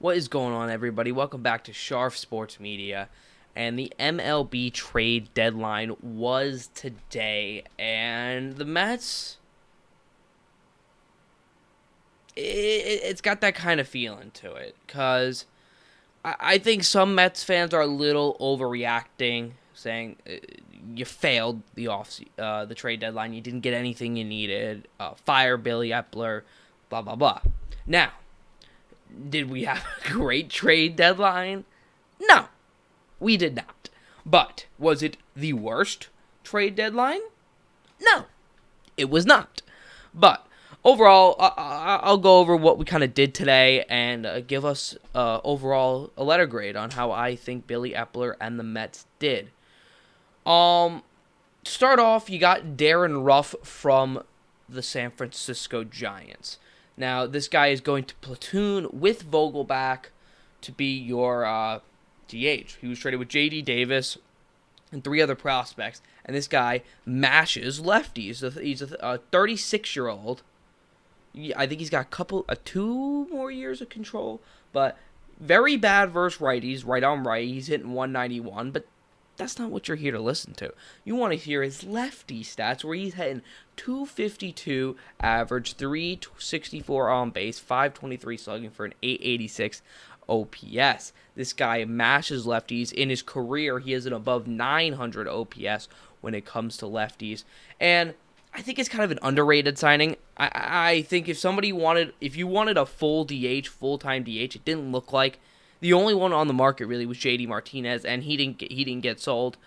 What is going on, everybody? Welcome back to Sharp Sports Media. And the MLB trade deadline was today. And the Mets, it's got that kind of feeling to it. Because I think some Mets fans are a little overreacting, saying you failed the trade deadline. You didn't get anything you needed. Fire Billy Epler, blah, blah, blah. Now, did we have a great trade deadline? No, we did not. But was it the worst trade deadline? No, it was not. But overall, I'll go over what we kind of did today and give us overall a letter grade on how I think Billy Epler and the Mets did. Start off, you got Darin from the San Francisco Giants. Now, this guy is going to platoon with Vogelbach to be your DH. He was traded with J.D. Davis and 3 other prospects, and this guy mashes lefties. He's a 36-year-old. I think he's got 2 more years of control, but very bad versus righties, right on right. He's hitting 191, but that's not what you're here to listen to. You want to hear his lefty stats, where he's hitting 252 average, 364 on base, 523 slugging for an 886 OPS. This guy mashes lefties. In his career, he has an above 900 OPS when it comes to lefties. And I think it's kind of an underrated signing. I think if you wanted a full DH, full-time DH, it didn't look like. The only one on the market really was JD Martinez, and he didn't get sold.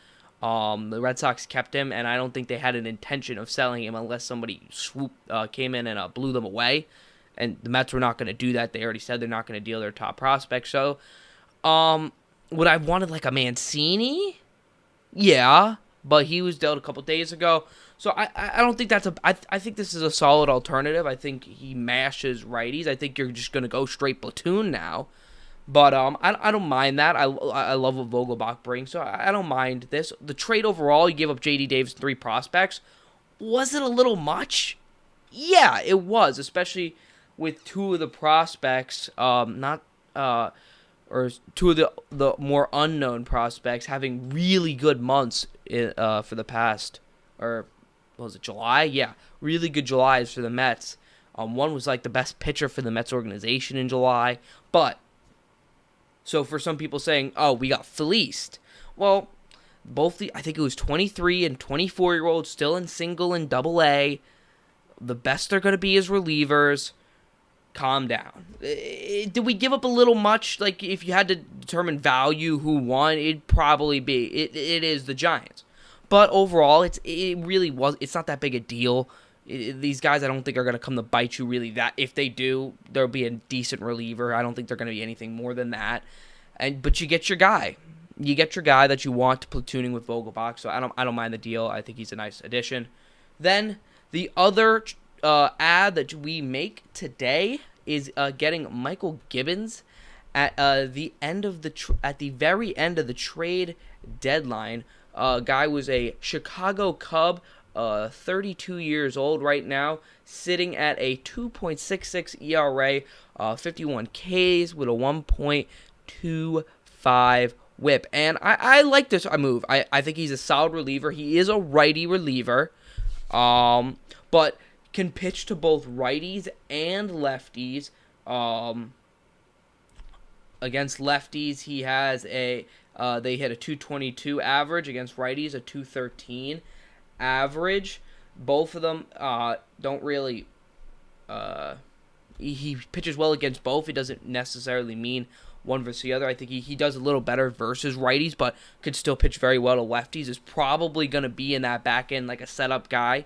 The Red Sox kept him, and I don't think they had an intention of selling him unless somebody came in and blew them away. And the Mets were not going to do that. They already said they're not going to deal their top prospects. So, would I wanted like a Mancini? Yeah, but he was dealt a couple days ago. So I don't think I think this is a solid alternative. I think he mashes righties. I think you're just going to go straight platoon now. But I don't mind that. I love what Vogelbach brings, so I don't mind this. The trade overall, you give up J.D. Davis 3 prospects. Was it a little much? Yeah, it was, especially with 2 of the prospects, or 2 of the more unknown prospects having really good months for the past, or was it July? Yeah, really good Julys for the Mets. One was like the best pitcher for the Mets organization in July, but. So for some people saying, oh, we got fleeced. Well, I think it was 23 and 24-year-olds still in single and double A. The best they're going to be is relievers. Calm down. Did we give up a little much? Like, if you had to determine value, who won, it'd probably be, it is the Giants. But overall, it's not that big a deal. These guys, I don't think are going to come to bite you really. That if they do, there'll be a decent reliever. I don't think they're going to be anything more than that. But you get your guy. You get your guy that you want platooning with Vogelbach. So I don't mind the deal. I think he's a nice addition. Then the other ad that we make today is getting Mychal Gibbons at the very end of the trade deadline. Guy was a Chicago Cub. 32 years old right now, sitting at a 2.66 ERA, 51 Ks with a 1.25 whip. And I like this move. I think he's a solid reliever. He is a righty reliever, but can pitch to both righties and lefties. Against lefties, he has they hit a 222 average. Against righties, a 213 average. Both of them don't really he pitches well against both. It doesn't necessarily mean one versus the other. I think he does a little better versus righties, but could still pitch very well to lefties. Is probably going to be in that back end like a setup guy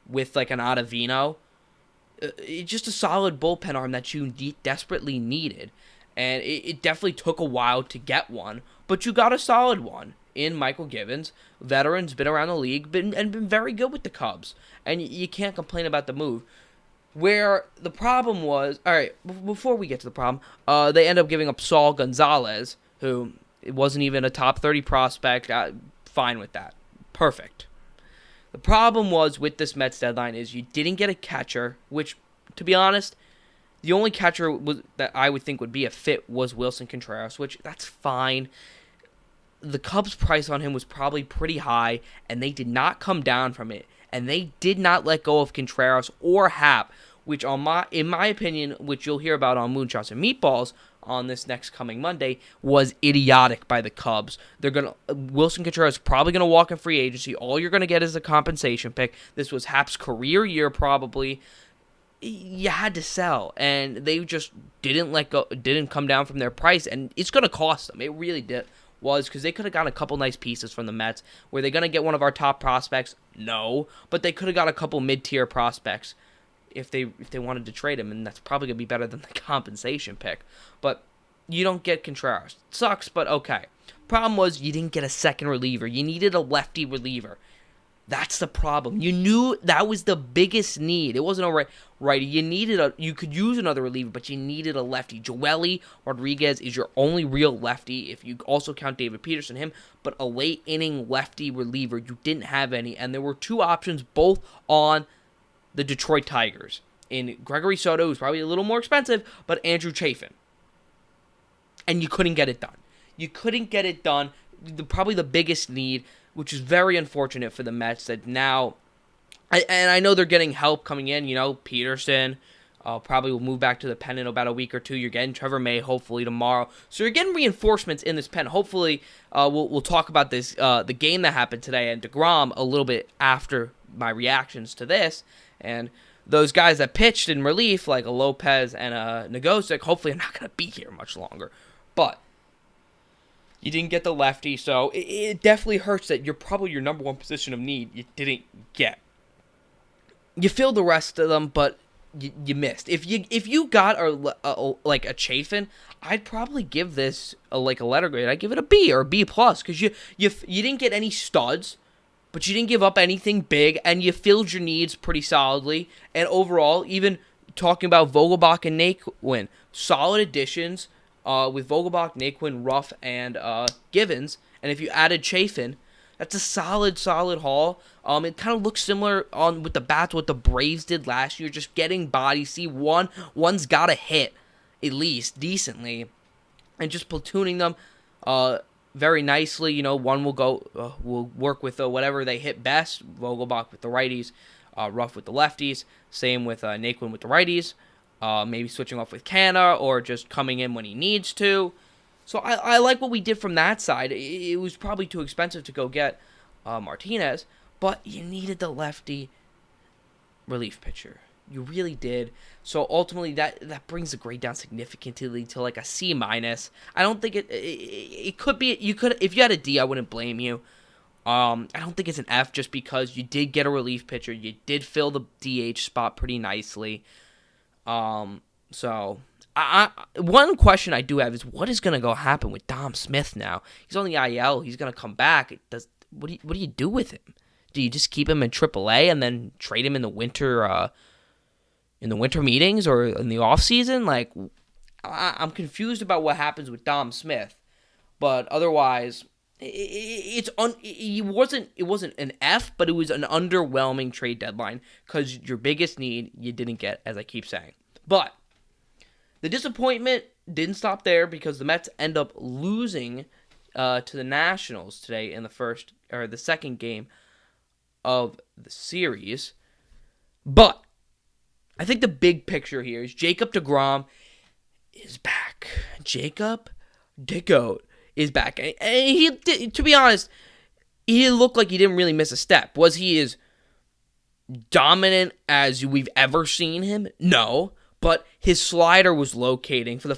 with like an Ottavino. It's just a solid bullpen arm that you desperately needed, and it definitely took a while to get one, but you got a solid one in Mychal Gibbons. Veteran's been around the league and been very good with the Cubs. And you can't complain about the move. Where the problem was, all right, before we get to the problem, they end up giving up Saul Gonzalez, who it wasn't even a top 30 prospect. Fine with that. Perfect. The problem was with this Mets deadline is you didn't get a catcher, which, to be honest, The only catcher that I would think would be a fit was Wilson Contreras, which that's fine. The Cubs' price on him was probably pretty high, and they did not come down from it. And they did not let go of Contreras or Happ, which in my opinion, which you'll hear about on Moonshots and Meatballs on this next coming Monday, was idiotic by the Cubs. Wilson Contreras is probably gonna walk in free agency. All you're gonna get is a compensation pick. This was Happ's career year, probably. You had to sell, and they just didn't come down from their price, and it's gonna cost them. It really was, because they could have gotten a couple nice pieces from the Mets. Were they going to get one of our top prospects? No, but they could have got a couple mid-tier prospects if they wanted to trade him, and that's probably going to be better than the compensation pick. But you don't get Contreras. It sucks, but okay. Problem was you didn't get a second reliever. You needed a lefty reliever. That's the problem. You knew that was the biggest need. It wasn't a righty. You could use another reliever, but you needed a lefty. Joely Rodriguez is your only real lefty, if you also count David Peterson, but a late inning lefty reliever, you didn't have any, and there were two options, both on the Detroit Tigers. In Gregory Soto, who's probably a little more expensive, but Andrew Chafin. And you couldn't get it done. Probably the biggest need, which is very unfortunate for the Mets, that now, and I know they're getting help coming in, Peterson probably will move back to the pen in about a week or two. You're getting Trevor May hopefully tomorrow. So you're getting reinforcements in this pen. Hopefully we'll talk about this, the game that happened today and Degrom a little bit after my reactions to this. And those guys that pitched in relief, like a Lopez and a Nagosic, hopefully are not going to be here much longer. But you didn't get the lefty, so it definitely hurts that you're probably your number one position of need you didn't get. You filled the rest of them, but you missed. If you got a Chafin, I'd probably give this a letter grade. I'd give it a B or a B plus, because you didn't get any studs, but you didn't give up anything big, and you filled your needs pretty solidly. And overall, even talking about Vogelbach and Naquin, solid additions. With Vogelbach, Naquin, Ruff, and Givens. And if you added Chafin, that's a solid haul. It kind of looks similar with the bats what the Braves did last year, just getting bodies. See, one's got to hit at least decently, and just platooning them very nicely. One will work with whatever they hit best. Vogelbach with the righties, Ruff with the lefties. Same with Naquin with the righties. Maybe switching off with Canna or just coming in when he needs to. So I like what we did from that side. It was probably too expensive to go get Martinez, but you needed the lefty relief pitcher. You really did. So ultimately, that brings the grade down significantly to like a C-. I don't think it could be. You could, if you had a D, I wouldn't blame you. I don't think it's an F, just because you did get a relief pitcher. You did fill the DH spot pretty nicely. So one question I do have is, what is going to happen with Dom Smith now? He's on the IL. He's going to come back. What do you do with him? Do you just keep him in AAA and then trade him in the winter meetings or in the off season? Like, I'm confused about what happens with Dom Smith, but otherwise, it wasn't an F, but it was an underwhelming trade deadline, because your biggest need you didn't get, as I keep saying. But the disappointment didn't stop there, because the Mets end up losing to the Nationals today in the second game of the series. But I think the big picture here is Jacob Degrom is back. Jacob DeGoat is back. And he, to be honest, he looked like he didn't really miss a step. Was he as dominant as we've ever seen him? No. But his slider was locating for the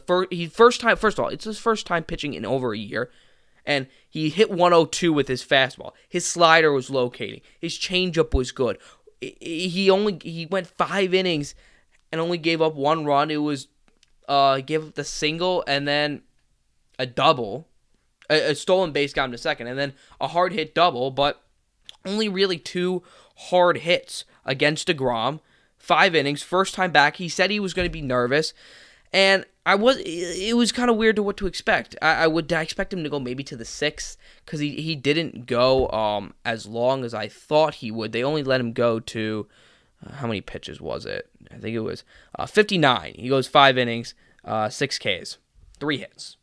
first time. First of all, it's his first time pitching in over a year, and he hit 102 with his fastball. His slider was locating. His changeup was good. He went 5 innings and only gave up 1 run. It was gave up the single and then a double, a stolen base got him to second, and then a hard hit double. But only really 2 hard hits against DeGrom. 5 innings, first time back. He said he was going to be nervous, and it was kind of weird to what to expect. I expect him to go maybe to the 6th, because he didn't go as long as I thought he would. They only let him go to how many pitches was it? I think it was 59. He goes 5 innings, 6 Ks, 3 hits.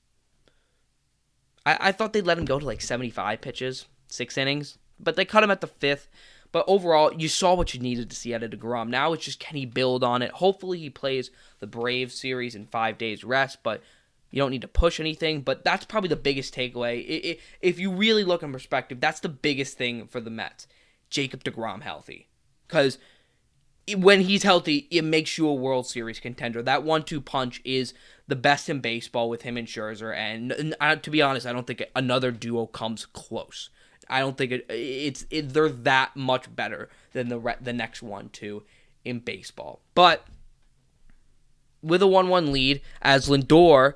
I thought they'd let him go to like 75 pitches, 6 innings, but they cut him at the 5th. But overall, you saw what you needed to see out of Degrom. Now it's just, can he build on it? Hopefully he plays the Braves series in 5 days rest, but you don't need to push anything. But that's probably the biggest takeaway. If you really look in perspective, that's the biggest thing for the Mets. Jacob Degrom healthy. Because when he's healthy, it makes you a World Series contender. That 1-2 punch is the best in baseball with him and Scherzer. And to be honest, I don't think another duo comes close. I don't think they're that much better than the next 1-2 in baseball. But with a 1-1 lead, as Lindor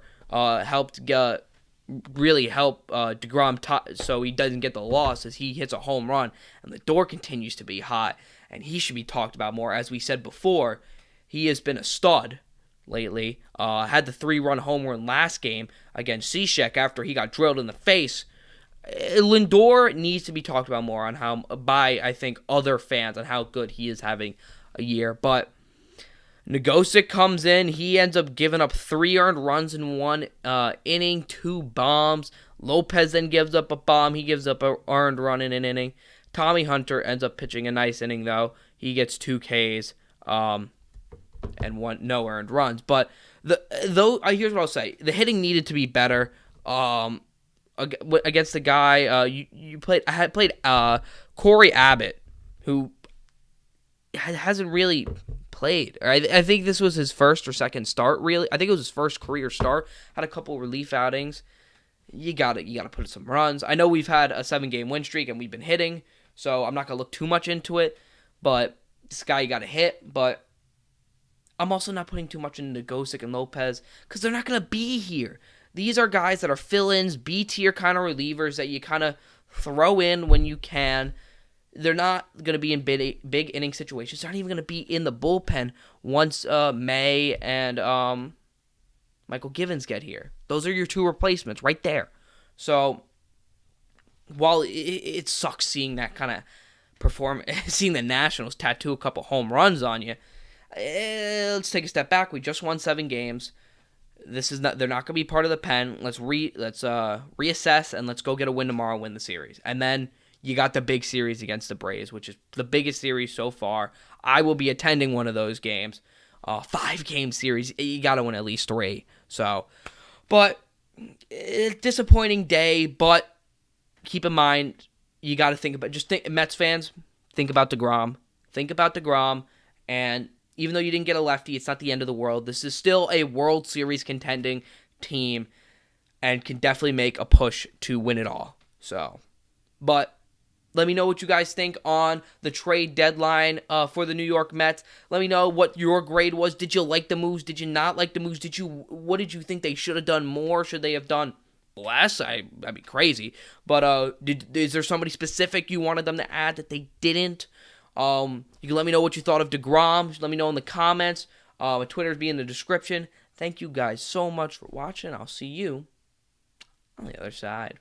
really help DeGrom so he doesn't get the loss as he hits a home run, and Lindor continues to be hot, and he should be talked about more. As we said before, he has been a stud lately. Had the 3-run home run last game against Cishek after he got drilled in the face. Lindor needs to be talked about more on I think, other fans on how good he is having a year. But Nogosek comes in. He ends up giving up 3 earned runs in 1 inning, 2 bombs. Lopez then gives up a bomb. He gives up an earned run in an inning. Tommy Hunter ends up pitching a nice inning, though. He gets 2 Ks and no earned runs. But here's what I'll say. The hitting needed to be better. Against the guy I had played Corey Abbott, who hasn't really played. I think this was his first or second start. Really, I think it was his first career start. Had a couple relief outings. You gotta put some runs. I know we've had a 7-game win streak and we've been hitting, so I'm not gonna look too much into it. But this guy, you gotta hit. But I'm also not putting too much into Nogosek and Lopez because they're not gonna be here. These are guys that are fill-ins, B-tier kind of relievers that you kind of throw in when you can. They're not going to be in big inning situations. They're not even going to be in the bullpen once May and Mychal Givens get here. Those are your 2 replacements right there. So while it sucks seeing that kind of seeing the Nationals tattoo a couple home runs on you, let's take a step back. We just won 7 games. They're not going to be part of the pen. Let's reassess and let's go get a win tomorrow, win the series. And then you got the big series against the Braves, which is the biggest series so far. I will be attending one of those games. 5-game series. You got to win at least 3. So, but disappointing day, but keep in mind, you got to think about, Mets fans, think about DeGrom. Think about DeGrom, and even though you didn't get a lefty, it's not the end of the world. This is still a World Series contending team and can definitely make a push to win it all. So, but let me know what you guys think on the trade deadline for the New York Mets. Let me know what your grade was. Did you like the moves? Did you not like the moves? What did you think they should have done more? Should they have done less? That'd be crazy. But is there somebody specific you wanted them to add that they didn't? You can let me know what you thought of Degrom. Let me know in the comments. My Twitter's be in the description. Thank you guys so much for watching. I'll see you on the other side.